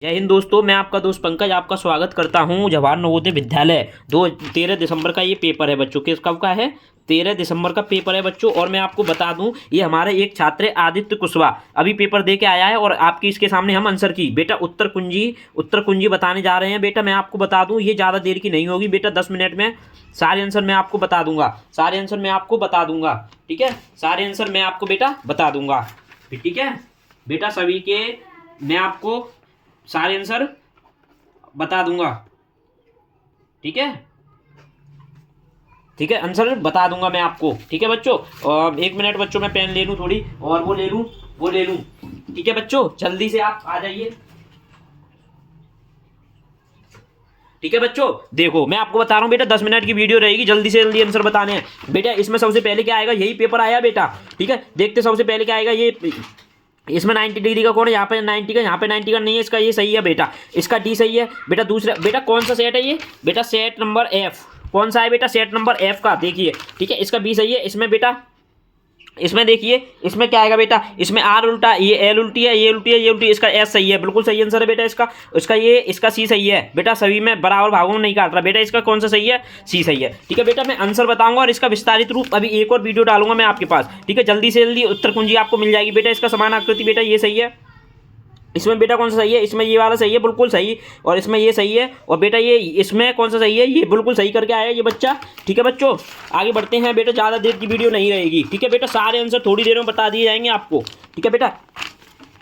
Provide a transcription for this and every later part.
जय हिंद दोस्तों, मैं आपका दोस्त पंकज आपका स्वागत करता हूं जवाहर नवोदय विद्यालय। 13 दिसंबर का ये पेपर है बच्चों के। कब का है? 13 दिसंबर का पेपर है बच्चों। और मैं आपको बता दूं, ये हमारे एक छात्र है आदित्य कुशवाहा, अभी पेपर दे के आया है और आपकी इसके सामने हम आंसर की बेटा उत्तर कुंजी बताने जा रहे हैं। बेटा मैं आपको बता दूं, ये ज़्यादा देर की नहीं होगी बेटा, 10 मिनट में सारे आंसर मैं आपको बता दूंगा। सारे आंसर मैं आपको बता दूंगा, ठीक है। सारे आंसर मैं आपको बेटा बता दूंगा, ठीक है बेटा। सभी के मैं आपको सारे आंसर बता दूंगा, ठीक है। ठीक है, आंसर बता दूंगा मैं आपको, ठीक है बच्चों। एक मिनट बच्चों, मैं पेन ले लूं थोड़ी और वो ले लूं, ठीक है बच्चों। जल्दी से आप आ जाइए, ठीक है बच्चों। देखो मैं आपको बता रहा हूँ बेटा, 10 मिनट की वीडियो रहेगी, जल्दी से जल्दी आंसर बताने हैं बेटा। इसमें सबसे पहले क्या आएगा, यही पेपर आया बेटा, ठीक है। देखते सबसे पहले क्या आएगा। ये इसमें 90 डिग्री का कोण है, यहाँ पे 90 का, यहाँ पे 90 का नहीं है, इसका ये सही है बेटा, इसका डी सही है बेटा। दूसरा बेटा कौन सा सेट है ये बेटा? Set number F. कौन सा है बेटा? सेट नंबर एफ का, देखिए, ठीक है। इसका बी सही है। इसमें बेटा, इसमें देखिए, इसमें क्या आएगा बेटा? इसमें आर उल्टा, ये एल उल्टी है, ये उल्टी है, ये उल्टी, इसका एस सही है, बिल्कुल सही आंसर है बेटा इसका। इसका सी सही है बेटा, सभी में बराबर भागों में नहीं काट रहा बेटा। इसका कौन सा सही है? सी सही है, ठीक है बेटा। मैं आंसर बताऊंगा और इसका विस्तारित रूप अभी एक और वीडियो डालूंगा मैं आपके पास, ठीक है। जल्दी से जल्दी उत्तर कुंजी आपको मिल जाएगी बेटा। इसका समान आकृति बेटा ये सही है। इसमें बेटा कौन सा सही है? इसमें ये वाला सही है, बिल्कुल सही। और इसमें ये सही है। और बेटा ये इसमें कौन सा सही है? ये बिल्कुल सही करके आया ये बच्चा, ठीक है बच्चों। आगे बढ़ते हैं बेटा, ज़्यादा देर की वीडियो नहीं रहेगी, ठीक है बेटा। सारे आंसर थोड़ी देर में बता दिए जाएंगे आपको, ठीक है बेटा।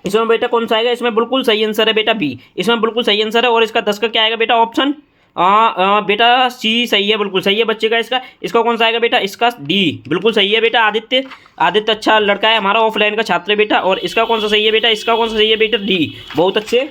इसमें बेटा कौन सा आएगा? इसमें बिल्कुल सही आंसर है बेटा बी, इसमें बिल्कुल सही आंसर है। और इसका 10 का क्या आएगा बेटा? ऑप्शन बेटा सी सही है, बिल्कुल सही है बच्चे का। इसका कौन सा आएगा बेटा? इसका डी बिल्कुल सही है बेटा। आदित्य अच्छा लड़का है हमारा, ऑफलाइन का छात्र है बेटा। और इसका कौन सा सही है बेटा? इसका कौन सा सही है बेटा? डी, बहुत अच्छे।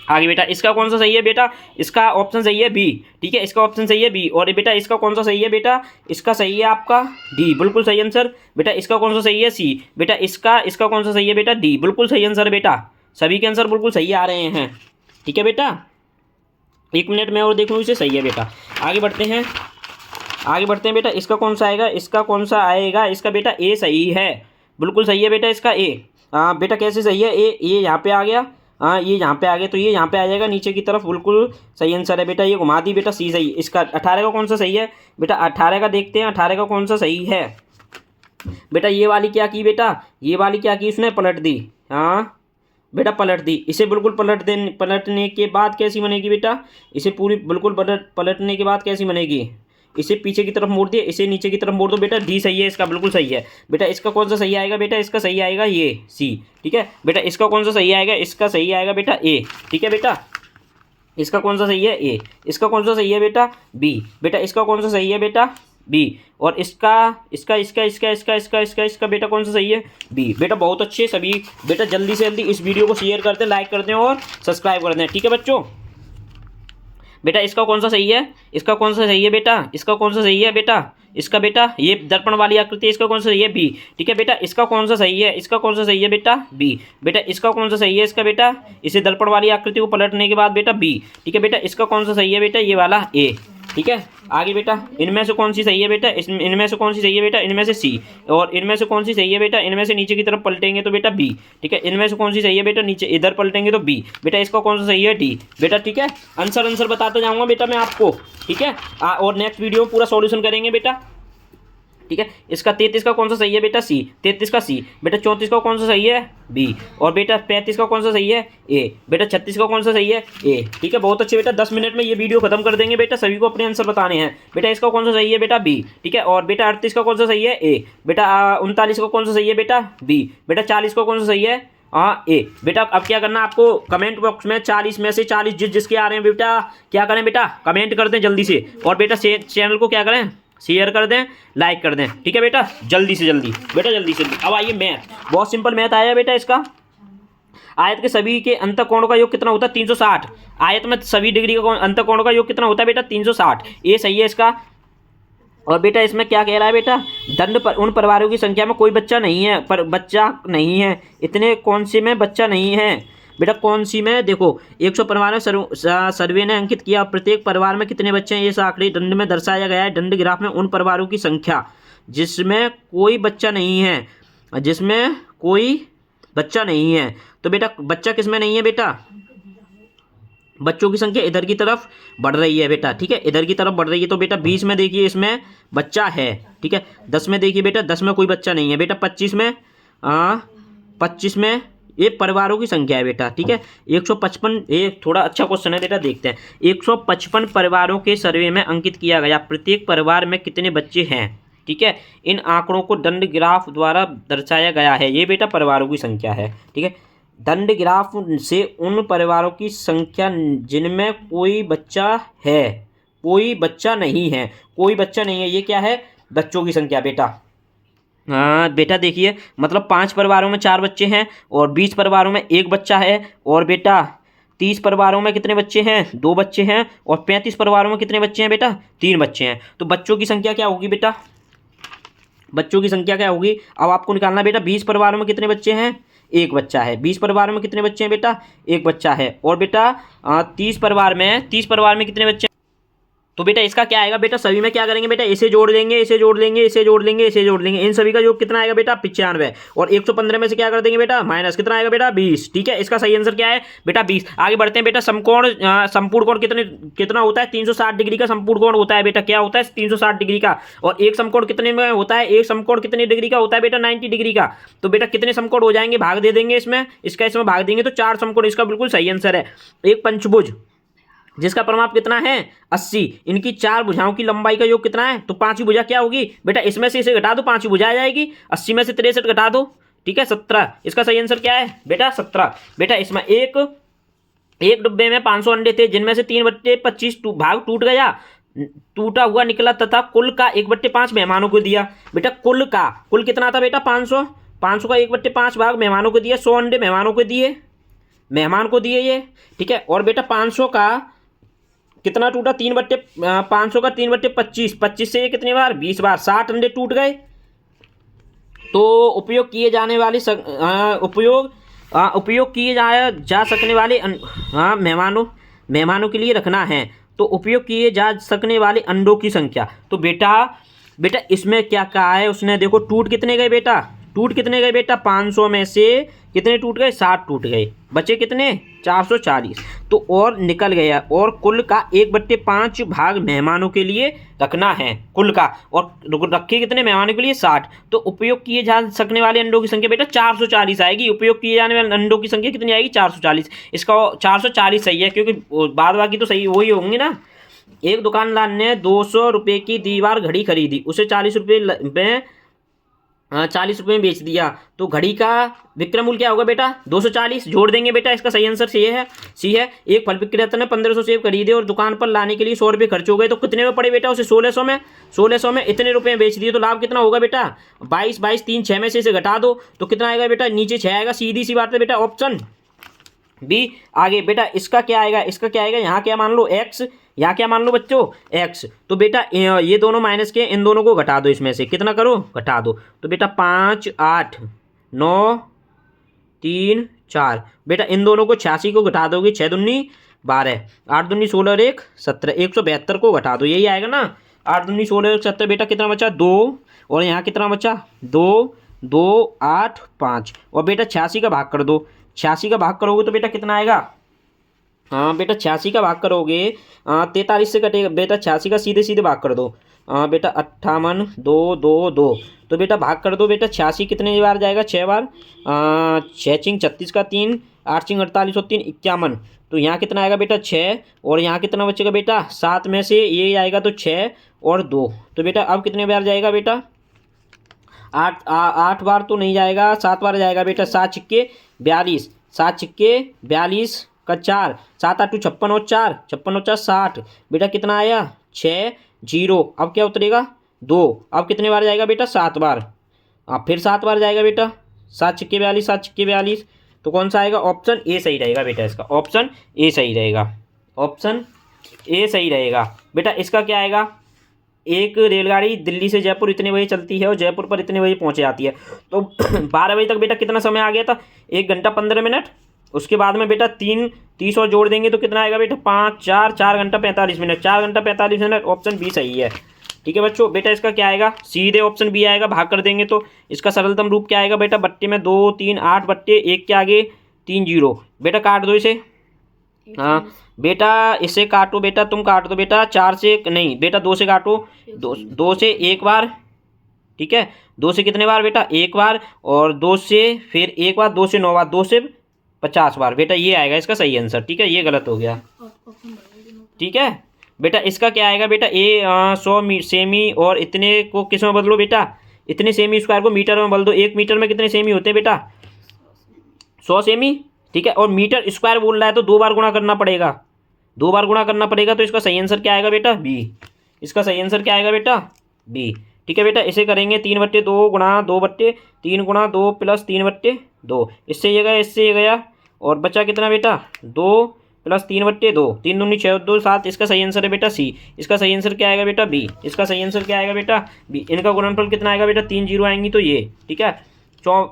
आगे बेटा इसका कौन सा सही है बेटा? इसका ऑप्शन सही है बी, ठीक है। इसका ऑप्शन सही है बी। और बेटा इसका कौन सा सही है बेटा? इसका सही है आपका डी, बिल्कुल सही आंसर बेटा। इसका कौन सा सही है? सी बेटा। इसका कौन सा सही है बेटा? डी, बिल्कुल सही आंसर बेटा। सभी के आंसर बिल्कुल सही आ रहे हैं, ठीक है बेटा। एक मिनट में और देख लूँ इसे, सही है बेटा। आगे बढ़ते हैं बेटा। इसका कौन सा आएगा? इसका बेटा ए सही है, बिल्कुल सही है बेटा। इसका ए बेटा कैसे सही है? ये यहाँ पे आ गया, ये यहाँ पे आ गया, तो ये यहाँ पे आ जाएगा नीचे की तरफ, बिल्कुल सही आंसर है बेटा। ये घुमा दी बेटा, सी सही। इसका 18 का कौन सा सही है बेटा? 18 का देखते हैं, 18 का कौन सा सही है बेटा? ये वाली क्या की बेटा? ये वाली क्या की? उसने पलट दी, हाँ बेटा पलट दी। इसे बिल्कुल पलटने के बाद कैसी बनेगी बेटा? इसे पूरी बिल्कुल पलटने के बाद कैसी बनेगी? इसे पीछे की तरफ मोड़ दिया, इसे नीचे की तरफ मोड़ दो बेटा। डी सही है इसका, बिल्कुल सही है बेटा। इसका कौन सा सही आएगा बेटा? इसका सही आएगा ये सी, ठीक है बेटा। इसका कौन सा सही आएगा? इसका सही आएगा बेटा ए, ठीक है बेटा। इसका कौन सा सही है? ए। इसका कौन सा सही है बेटा? बी बेटा। इसका कौन सा सही है बेटा? बी। और इसका बेटा कौन सा सही है? बी बेटा। बहुत अच्छे सभी बेटा। जल्दी से जल्दी इस वीडियो को शेयर कर दें, लाइक कर दें और सब्सक्राइब कर दें, ठीक है बच्चों। बेटा इसका कौन सा सही है? इसका कौन सा सही है बेटा? इसका कौन सा सही है बेटा? इसका बेटा ये दर्पण वाली आकृति है, इसका कौन सा सही है? बी, ठीक है बेटा। इसका कौन सा सही है? इसका कौन सा सही है बेटा? बी बेटा। इसका कौन सा सही है? इसका बेटा इसे दर्पण वाली आकृति को पलटने के बाद बेटा बी, ठीक है बेटा। इसका कौन सा सही है बेटा? ये वाला ए, ठीक है। आगे बेटा इनमें से कौन सी सही है बेटा? इनमें से कौन सी सही है बेटा? इनमें से सी। और इनमें से कौन सी सही है बेटा? इनमें से नीचे की तरफ पलटेंगे तो बेटा बी, ठीक है। इनमें से कौन सी सही है बेटा? नीचे इधर पलटेंगे तो बी बेटा। इसका कौन सा सही है? डी बेटा, ठीक है। आंसर बताता जाऊंगा बेटा मैं आपको, ठीक है। और नेक्स्ट वीडियो में पूरा सॉल्यूशन करेंगे बेटा, ठीक है। इसका 33 का कौन सा सही है बेटा? सी, 33 का सी बेटा। 34 का कौन सा सही है? बी। और बेटा 35 का कौन सा सही है? ए बेटा। 36 का कौन सा सही है? ए, ठीक है। बहुत अच्छे बेटा, 10 मिनट में ये वीडियो खत्म कर देंगे बेटा। सभी को अपने आंसर बताने हैं बेटा। इसका कौन सा सही है बेटा? बी, ठीक है। और बेटा 38 का कौन सा सही है? ए बेटा। 39 का कौन सा सही है बेटा? बी बेटा। 40 का कौन सा सही है? ए बेटा। अब क्या करना आपको? कमेंट बॉक्स में 40 में से 40 जिसके आ रहे हैं बेटा, क्या करें बेटा? कमेंट कर दें जल्दी से। और बेटा चैनल को क्या करें? शेयर कर दें, लाइक कर दें, ठीक है बेटा। जल्दी से जल्दी बेटा, जल्दी से जल्दी। अब आइए मैथ, बहुत सिंपल मैथ आया बेटा। इसका आयत के सभी के अंतःकोण का योग कितना होता है? 360। आयत में सभी डिग्री का अंतःकोण का योग कितना होता है बेटा? 360। ये सही है इसका। और बेटा इसमें क्या कह रहा है बेटा? दंड पर उन परिवारों की संख्या में कोई बच्चा नहीं है, पर बच्चा नहीं है इतने कौन से में बच्चा नहीं है बेटा? कौन सी में? देखो 100 परिवारों सर्वे ने अंकित किया, प्रत्येक परिवार में कितने बच्चे हैं? ये आंकड़े दंड में दर्शाया गया है। दंड ग्राफ में उन परिवारों की संख्या जिसमें कोई बच्चा नहीं है, जिसमें कोई बच्चा नहीं है। तो बेटा बच्चा किस में नहीं है बेटा? बच्चों की संख्या इधर की तरफ बढ़ रही है बेटा, ठीक है, इधर की तरफ बढ़ रही है। तो बेटा 20 में देखिए इसमें बच्चा है, ठीक है। 10 में देखिए बेटा 10 में कोई बच्चा नहीं है बेटा। 25 में ये परिवारों की संख्या है बेटा, ठीक है। 155, ये थोड़ा अच्छा क्वेश्चन है बेटा, देखते हैं। 155 परिवारों के सर्वे में अंकित किया गया प्रत्येक परिवार में कितने बच्चे हैं, ठीक है। इन आंकड़ों को दंड ग्राफ द्वारा दर्शाया गया है। ये बेटा परिवारों की संख्या है, ठीक है। दंड ग्राफ से उन परिवारों की संख्या जिनमें कोई बच्चा है, कोई बच्चा नहीं है, कोई बच्चा नहीं है, ये क्या है, बच्चों की संख्या बेटा। हाँ बेटा देखिए, मतलब 5 परिवारों में 4 बच्चे हैं और 20 परिवारों में 1 बच्चा है, और बेटा 30 परिवारों में कितने बच्चे हैं, 2 बच्चे हैं, और 35 परिवारों में कितने बच्चे हैं बेटा, 3 बच्चे हैं। तो बच्चों की संख्या क्या होगी बेटा, बच्चों की संख्या क्या होगी, अब आपको निकालना बेटा। 20 परिवारों में कितने बच्चे हैं, 1 बच्चा है। 20 परिवारों में कितने बच्चे हैं बेटा, 1 बच्चा है। और बेटा 30 परिवार में कितने बच्चे हैं? तो बेटा इसका क्या आएगा बेटा, सभी में क्या करेंगे बेटा, इसे जोड़ देंगे, इसे जोड़ देंगे, इसे जोड़ देंगे, इसे जोड़ देंगे, इन सभी का योग कितना आएगा बेटा, 95। और 115 में से क्या कर देंगे बेटा, माइनस कितना आएगा बेटा, 20, ठीक है। इसका सही आंसर क्या है बेटा, 20। आगे बढ़ते हैं बेटा। समकोण संपूर्ण कोण कितना होता है, 360 डिग्री का संपूर्ण कोण होता है बेटा। क्या होता है, 360 डिग्री का। और एक समकोण कितने में होता है, एक समकोण कितने डिग्री का होता है बेटा, 90 डिग्री का। तो बेटा कितने समकोण हो जाएंगे, भाग दे देंगे इसमें, इसमें भाग देंगे तो 4 समकोण। इसका बिल्कुल सही आंसर है। एक पंचभुज जिसका परिमाप कितना है, 80, इनकी 4 भुजाओं की लंबाई का योग कितना है, तो 5वीं भुजा क्या होगी बेटा, इसमें से इसे घटा दो, 5वीं भुजा आ जाएगी। 80 में से 63 घटा दो, ठीक है, 17। इसका सही आंसर क्या है बेटा, 17। बेटा इसमें एक डिब्बे में 500 अंडे थे, जिनमें से 3/25 भाग टूट गया, टूटा हुआ निकला, तथा कुल का 1/5 मेहमानों को दिया। बेटा कुल कितना था बेटा, 500 का 1/5 भाग मेहमानों को दिया। 100 अंडे मेहमान को दिए ये, ठीक है। और बेटा 500 का कितना टूटा, 500 का 3/25, 25 से ये कितनी बार, 20 बार, 60 अंडे टूट गए। तो उपयोग किए जाने वाली उपयोग किए जा सकने वाले मेहमानों के लिए रखना है। तो उपयोग किए जा सकने वाले अंडों की संख्या। तो बेटा इसमें क्या कहा है उसने, देखो टूट कितने गए बेटा, 500 में से कितने टूट गए, 60 टूट गए, बचे कितने, 440। तो और निकल गया, और कुल का 1/5 भाग मेहमानों के लिए रखना है, कुल का, और रखे कितने मेहमानों के लिए, 60। तो उपयोग किए जा सकने वाले अंडों की संख्या बेटा 440 आएगी। उपयोग किए जाने वाले अंडों की संख्या कितनी आएगी, 440। इसका 440 सही है, क्योंकि बाद बाकी तो सही वही होंगे ना। एक दुकानदार ने 200 रुपये की दीवार घड़ी खरीदी, उसे 40 रुपये में बेच दिया। तो घड़ी का विक्रय मूल्य क्या होगा बेटा, 240। जोड़ देंगे बेटा, इसका सही आंसर सी है। एक फल विक्रेता ने 1500 सेब खरीदे और दुकान पर लाने के लिए 100 रुपये खर्च हो गए। तो कितने में पड़े बेटा, उसे 1600 में इतने रुपए में बेच दिए। तो लाभ कितना होगा बेटा, 22, 3, 6 में से इसे घटा दो तो कितना आएगा बेटा, नीचे 6 आएगा। सीधी सी बात है बेटा, ऑप्शन बी। आगे बेटा इसका क्या आएगा, यहाँ क्या मान लो, एक्स, यहाँ क्या मान लो बच्चों, एक्स। तो बेटा ये दोनों माइनस के, इन दोनों को घटा दो, इसमें से कितना करो, घटा दो। तो बेटा 5, 8, 9, 3, 4। बेटा इन दोनों को 86 को घटा दोगे, 6 दूनी 12, 8 दूनी 16 और 1 17, 172 को घटा दो, यही आएगा ना। 8 दूनी 16 और 17, बेटा कितना बचा, 2, और यहाँ कितना बचा, 2, 2, 8, 5। और बेटा 86 का भाग कर दो, 86 का भाग करोगे तो बेटा कितना आएगा, हाँ बेटा 86 का भाग करोगे 43 से कटेगा बेटा, 86 का सीधे भाग कर दो बेटा 58, 2, 2, 2। तो बेटा भाग कर दो बेटा, 86 कितने बार जाएगा, 6 बार, 6 चिंग 36 का 3, 8 चिंग 48 और 3 51। तो यहाँ कितना आएगा बेटा 6, और यहाँ कितना बचेगा बेटा 7 में से ये आएगा तो 6 और 2। तो बेटा अब कितने बार जाएगा बेटा, 8 बार तो नहीं जाएगा, 7 बार जाएगा बेटा। 7 छिक्के 42, 7 छिक्के 42 का 4, 7 8 56 और 4, 56 और 4 60। बेटा कितना आया 6 0। अब क्या उतरेगा 2। अब कितने बार जाएगा बेटा 7 बार, फिर 7 बार जाएगा बेटा। 7 छिक्के 42, 7 छिक्के 42। तो कौन सा आएगा, ऑप्शन ए सही रहेगा बेटा, इसका ऑप्शन ए सही रहेगा, ऑप्शन ए सही रहेगा बेटा। इसका क्या आएगा, एक रेलगाड़ी दिल्ली से जयपुर इतने बजे चलती है और जयपुर पर इतने बजे पहुंच जाती है। तो 12 बजे तक बेटा कितना समय आ गया था, 1 घंटा 15 मिनट। उसके बाद में बेटा 30 और जोड़ देंगे तो कितना आएगा बेटा 5, 4 घंटा 45 मिनट, 4 घंटा 45 मिनट। ऑप्शन बी सही है, ठीक है बच्चों। बेटा इसका क्या आएगा, सीधे ऑप्शन बी आएगा, भाग कर देंगे तो इसका सरलतम रूप क्या आएगा बेटा, बट्टे में 2, 3, 8 बट्टे 1 के आगे 3 0। बेटा काट दो इसे, हाँ बेटा, इससे काटो बेटा, तुम काट दो बेटा, 4 से नहीं बेटा, 2 से काटो, 2 से एक बार, ठीक है, 2 से कितने बार बेटा, एक बार, और 2 से फिर एक बार, 2 से 9 बार, 2 से 50 बार बेटा, ये आएगा इसका सही आंसर। ठीक है, ये गलत हो गया। ठीक है बेटा, इसका क्या आएगा बेटा, 100 सेमी और इतने को किस में बदलो बेटा, इतने सेमी स्क्वायर को मीटर में बदल दो। 1 मीटर में कितने सेमी होते हैं बेटा, 100 सेमी। ठीक है, और मीटर स्क्वायर बोल रहा है तो 2 बार गुणा करना पड़ेगा, 2 बार गुणा करना पड़ेगा, तो इसका सही आंसर क्या आएगा बेटा, बी। इसका सही आंसर क्या आएगा बेटा, बी। ठीक है बेटा, इसे करेंगे 3/2 गुणा 2/3 गुणा 2 प्लस 3/2, इससे ये गया, इससे ये गया, और बचा कितना बेटा, 2 प्लस 3/2, 3 दूनी 6, 2 7, इसका सही आंसर है बेटा सी। इसका सही आंसर क्या आएगा बेटा, बी। इसका सही आंसर क्या आएगा बेटा, बी। इनका गुणनफल कितना आएगा बेटा, 3 जीरो आएंगी तो ये। ठीक है,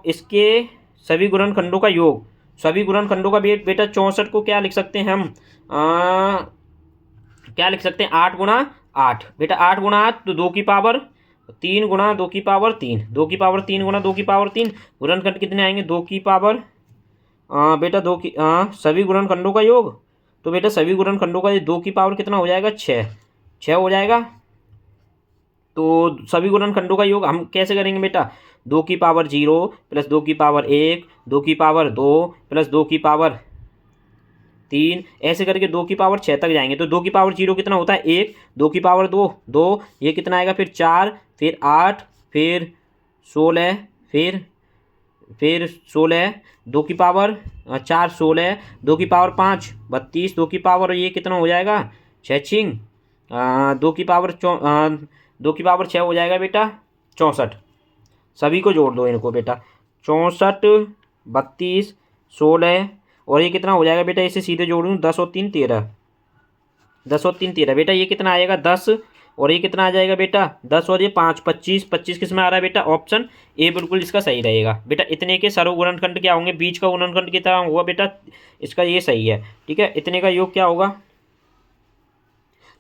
इसके सभी गुणनखंडों का योग, सभी गुणनखंडों का बेटा 64 को क्या लिख सकते हैं हम, क्या लिख सकते हैं, 8 गुणा 8 बेटा, 8 गुणा 8 तो 2 की पावर 3 गुणा 2 की पावर 3, 2 की पावर 3 गुणा 2 की पावर 3, गुणनखंड कितने आएंगे, 2 की पावर बेटा 2 की सभी गुणनखंडों का योग, तो बेटा सभी गुणनखंडों का 2 की पावर कितना हो जाएगा, 6 हो जाएगा। तो सभी गुणनखंडों का योग हम कैसे करेंगे बेटा, 2 की पावर 0 प्लस 2 की पावर 1, 2 की पावर 2 प्लस 2 की पावर 3, ऐसे करके 2 की पावर 6 तक जाएंगे। तो 2 की पावर 0 कितना होता है, 1, 2 की पावर 2 2, ये कितना आएगा, फिर 4, फिर 8, फिर 16, फिर 16, 2 की पावर 4 16, 2 की पावर 5 32, 2 की पावर ये कितना हो जाएगा, 6 2 की पावर 2 की पावर 6 हो जाएगा बेटा 64। सभी को जोड़ दो इनको बेटा, 64 32 16, और ये कितना हो जाएगा बेटा, इसे सीधे जोड़ूँ, 10 और 3 13, 10 और 3 13 बेटा, ये कितना आएगा 10, और ये कितना आ जाएगा बेटा 10 और ये 5 25, 25 किस में आ रहा है बेटा, ऑप्शन ए बिल्कुल इसका सही रहेगा बेटा। इतने के सर्व गुणनखंड क्या होंगे, बीच का गुणनखंड कितना हुआ बेटा, इसका ये सही है। ठीक है, इतने का योग क्या होगा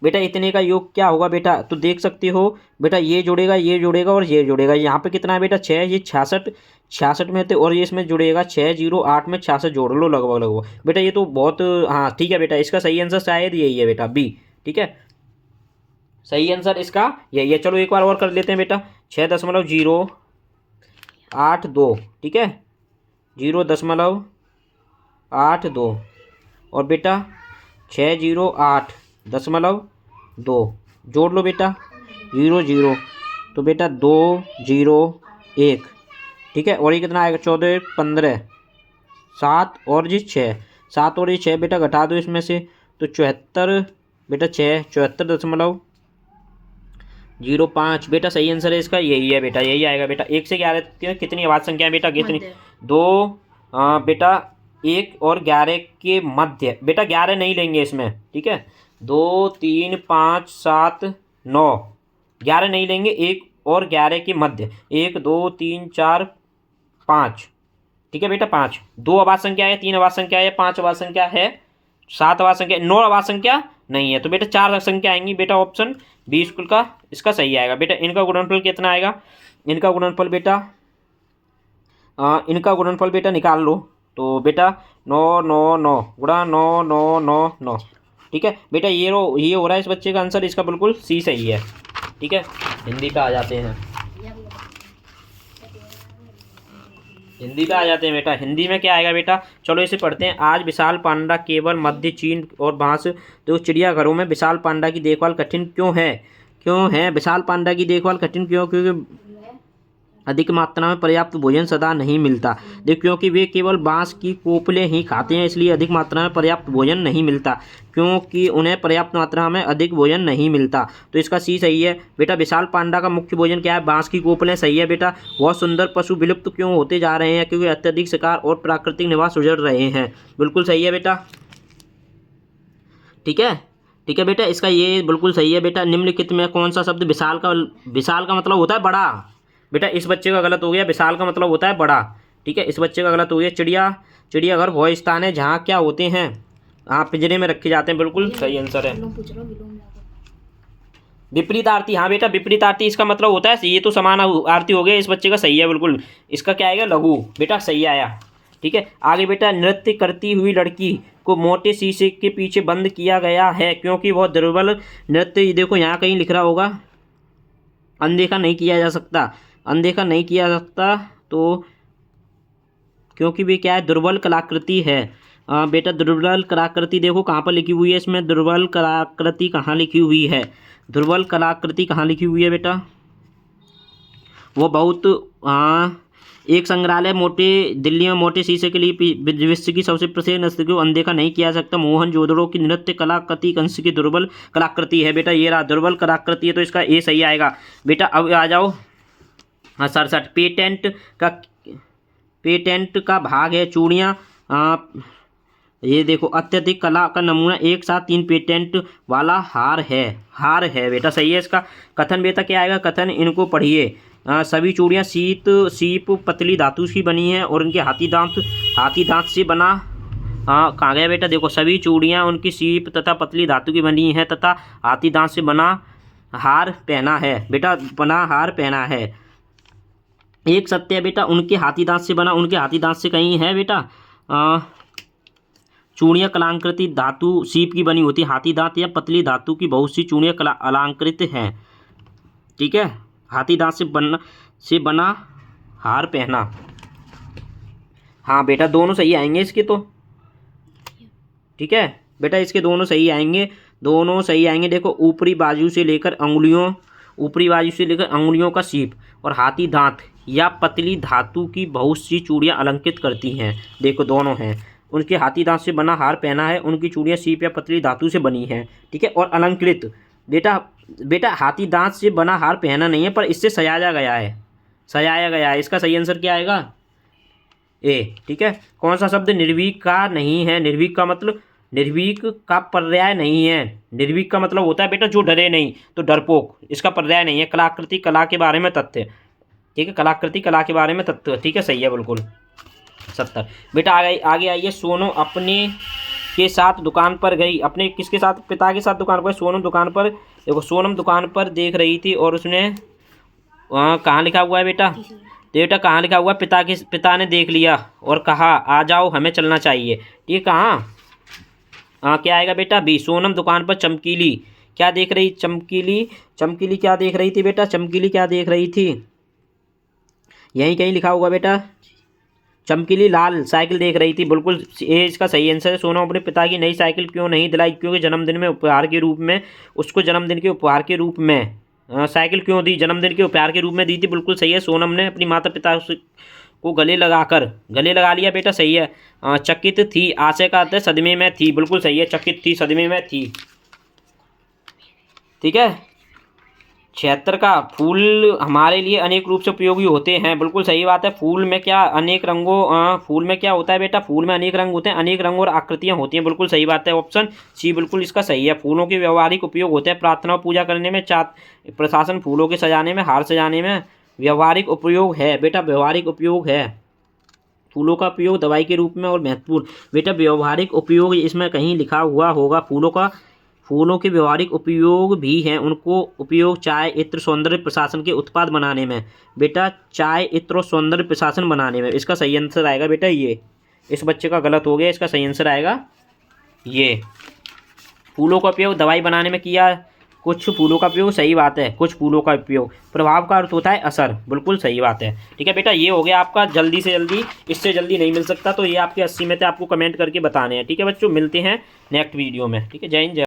बेटा, इतने का योग क्या होगा बेटा, तो देख सकते हो बेटा, ये जुड़ेगा, ये जुड़ेगा और ये जुड़ेगा, यहाँ पे कितना है बेटा 6, ये 66 में थे, और ये इसमें जुड़ेगा 6 0 8 में 66 जोड़ लो लगभग लगभग बेटा, ये तो बहुत, हाँ ठीक है बेटा, इसका सही आंसर शायद यही है बेटा, बी। ठीक है, सही आंसर इसका यही है। चलो एक बार और कर लेते हैं बेटा, 6.082, ठीक है, 0.82 और बेटा 608.2 जोड़ लो बेटा, 0 0, तो बेटा 2 0 1, ठीक है, और ये कितना आएगा, 14 15 7 और जी 6, 7 और ये 6 बेटा घटा दो इसमें से, तो 74 बेटा 6 74.05 बेटा, सही आंसर है इसका यही है बेटा, यही आएगा बेटा। 1 से 11 कितनी अवाज संख्या है बेटा, कितनी, 2 बेटा 1 और 11 के मध्य बेटा, 11 नहीं लेंगे इसमें, ठीक है, 2 3 5 7 9, 11 नहीं लेंगे, 1 और 11 के मध्य, 1 2 3 4 5, ठीक है बेटा 5, 2 आवाज संख्या है, 3 आवाज संख्या है, 5 आवाज संख्या है, 7 आवाज संख्या, 9 आवाज संख्या नहीं है, तो बेटा 4 संख्या आएंगी बेटा, ऑप्शन बी स्कूल का इसका सही आएगा बेटा। इनका गुणनफल कितना आएगा, इनका गुणनफल बेटा निकाल लो, तो बेटा 9 9 9 गुणा 9 9 9 9, ठीक है बेटा, ये हो रहा है इस बच्चे का आंसर, इसका बिल्कुल सी सही है। ठीक है, हिंदी पे आ जाते हैं, हिंदी पे आ जाते हैं बेटा। हिंदी में क्या आएगा बेटा, चलो इसे पढ़ते हैं। आज विशाल पांडा केवल मध्य चीन और बांस तो चिड़ियाघरों में विशाल पांडा की देखभाल कठिन क्यों है विशाल पांडा की देखभाल कठिन क्योंकि अधिक मात्रा में पर्याप्त भोजन सदा नहीं मिलता, क्योंकि वे केवल बांस की कोपलें ही खाते हैं, इसलिए अधिक मात्रा में पर्याप्त भोजन नहीं मिलता, क्योंकि उन्हें पर्याप्त मात्रा में अधिक भोजन नहीं मिलता, तो इसका सी सही है बेटा। विशाल पांडा का मुख्य भोजन क्या है, बांस की कोपलें, सही है बेटा। बहुत सुंदर पशु विलुप्त क्यों होते जा रहे हैं, क्योंकि अत्यधिक शिकार और प्राकृतिक निवास उजड़ रहे हैं, बिल्कुल सही है बेटा। ठीक है बेटा, इसका ये बिल्कुल सही है बेटा। निम्नलिखित में कौन सा शब्द विशाल का मतलब होता है बड़ा, बेटा इस बच्चे का गलत हो गया, विशाल का मतलब होता है बड़ा, ठीक है, इस बच्चे का गलत हो गया। चिड़ियाघर वह स्थान है जहाँ क्या होते हैं, पिंजरे में रखे जाते हैं, बिल्कुल सही आंसर है। विपरीत आरती, हाँ बेटा विपरीत आरती इसका मतलब होता है, ये तो समान आरती हो गया, इस बच्चे का सही है बिल्कुल। इसका क्या आएगा, लघु, बेटा सही आया। ठीक है। आगे बेटा, नृत्य करती हुई लड़की को मोटे शीशे के पीछे बंद किया गया है क्योंकि वह दुर्बल नृत्य, देखो यहाँ कहीं लिख रहा होगा अनदेखा नहीं किया जा सकता, अनदेखा नहीं किया जा सकता, तो क्योंकि वे क्या है, दुर्बल कलाकृति है। बेटा दुर्बल कलाकृति देखो कहाँ पर लिखी हुई है, इसमें दुर्बल कलाकृति कहाँ लिखी हुई है, दुर्बल कलाकृति कहाँ लिखी हुई है बेटा, वो बहुत एक संग्रहालय मोटे दिल्ली में मोटे शीशे के लिए विश्व की सबसे प्रसिद्ध नृत्य को अनदेखा नहीं किया जा सकता। मोहनजोदड़ो की नृत्य कलाकृति कंस की दुर्बल कलाकृति है। बेटा ये रहा दुर्बल कलाकृति है, तो इसका ए सही आएगा। बेटा अब आ जाओ 67, पेटेंट का भाग है चूड़ियाँ। ये देखो अत्यधिक कला का नमूना, एक साथ 3 पेटेंट वाला हार है बेटा, सही है इसका। कथन बेटा क्या आएगा, कथन इनको पढ़िए। सभी चूड़ियाँ सीप पतली धातु की बनी हैं और उनके हाथी दांत से बना, कहाँ गया बेटा, देखो सभी चूड़ियाँ उनकी सीप तथा पतली धातु की बनी हैं तथा हाथी दांत से बना हार पहना है बेटा, बना हार पहना है। एक सत्य है बेटा, उनके हाथी दांत से बना, उनके हाथी दांत से कहीं है बेटा, चूड़ियाँ कलाकृति धातु सीप की बनी होती है, हाथी दांत या पतली धातु की बहुत सी चूड़ियाँ अलंकृत हैं, ठीक है। हाथी दांत से बना हार पहना, हाँ बेटा दोनों सही आएंगे इसके तो, ठीक है बेटा, इसके दोनों सही आएंगे, दोनों सही आएंगे। देखो ऊपरी बाजू से लेकर अंगुलियों का सीप और हाथी दांत या पतली धातु की बहुत सी चूड़ियाँ अलंकृत करती हैं, देखो दोनों हैं। उनके हाथी दांत से बना हार पहना है, उनकी चूड़ियाँ सीप या पतली धातु से बनी हैं, ठीक है। और अलंकृत बेटा हाथी दांत से बना हार पहना नहीं है, पर इससे सजाया गया है, इसका सही आंसर क्या आएगा, ए, ठीक है। कौन सा शब्द निर्भीक का नहीं है, निर्भीक का मतलब, निर्भीक का पर्याय नहीं है, निर्भीक का मतलब होता है बेटा जो डरे नहीं, तो डरपोक इसका पर्याय नहीं है। कलाकृति कला के बारे में तथ्य, ठीक है, कलाकृति कला के बारे में तथ्य, ठीक है, सही है बिल्कुल। 70 बेटा आगे आइए। सोनू अपने के साथ दुकान पर गई, अपने किसके साथ, पिता के साथ दुकान पर। सोनम दुकान पर, देखो सोनम दुकान पर देख रही थी और उसने कहाँ लिखा हुआ है बेटा कहाँ लिखा हुआ है, पिता ने देख लिया और कहा आ जाओ हमें चलना चाहिए, ये कहाँ क्या आएगा बेटा, बी। सोनम दुकान पर चमकीली क्या देख रही, चमकीली क्या देख रही थी बेटा, चमकीली क्या देख रही थी, यहीं कहीं लिखा होगा बेटा, चमकीली लाल साइकिल देख रही थी, बिल्कुल ये इसका सही आंसर है। सोनम अपने पिता की नई साइकिल क्यों नहीं दिलाई, क्योंकि जन्मदिन में उपहार के रूप में, उसको जन्मदिन के उपहार के रूप में साइकिल क्यों दी, जन्मदिन के उपहार के रूप में दी थी, बिल्कुल सही है। सोनम ने अपनी माता पिता को गले लगा लिया बेटा, सही है। चकित थी, आशय का अर्थ है सदमे में थी, बिल्कुल सही है, चकित थी सदमे में थी, ठीक है। 76 का फूल हमारे लिए अनेक रूप से उपयोगी होते हैं, बिल्कुल सही बात है। फूल में क्या होता है बेटा, फूल में अनेक रंग होते हैं, अनेक रंग और आकृतियां होती हैं, बिल्कुल सही बात है, ऑप्शन सी बिल्कुल इसका सही है। फूलों के व्यवहारिक उपयोग होते हैं प्रार्थना और पूजा करने में, प्रशासन, फूलों के सजाने में, हार सजाने में व्यवहारिक उपयोग है बेटा, व्यवहारिक उपयोग है। फूलों का उपयोग दवाई के रूप में और महत्वपूर्ण बेटा व्यवहारिक उपयोग इसमें कहीं लिखा हुआ होगा, फूलों के व्यवहारिक उपयोग भी हैं, उनको उपयोग चाय इत्र सौंदर्य प्रशासन के उत्पाद बनाने में बेटा, चाय इत्र सौंदर्य प्रशासन बनाने में, इसका सही आंसर आएगा बेटा ये, इस बच्चे का गलत हो गया, इसका सही आंसर आएगा ये। फूलों का उपयोग दवाई बनाने में किया, कुछ फूलों का उपयोग, सही बात है, कुछ फूलों का उपयोग। प्रभाव का अर्थ होता है असर, बिल्कुल सही बात है, ठीक है बेटा। ये हो गया आपका जल्दी से जल्दी, इससे जल्दी नहीं मिल सकता, तो ये आपके 80 में से आपको कमेंट करके बताने हैं, ठीक है बच्चों। मिलते हैं नेक्स्ट वीडियो में, ठीक है, जय हिंद जय।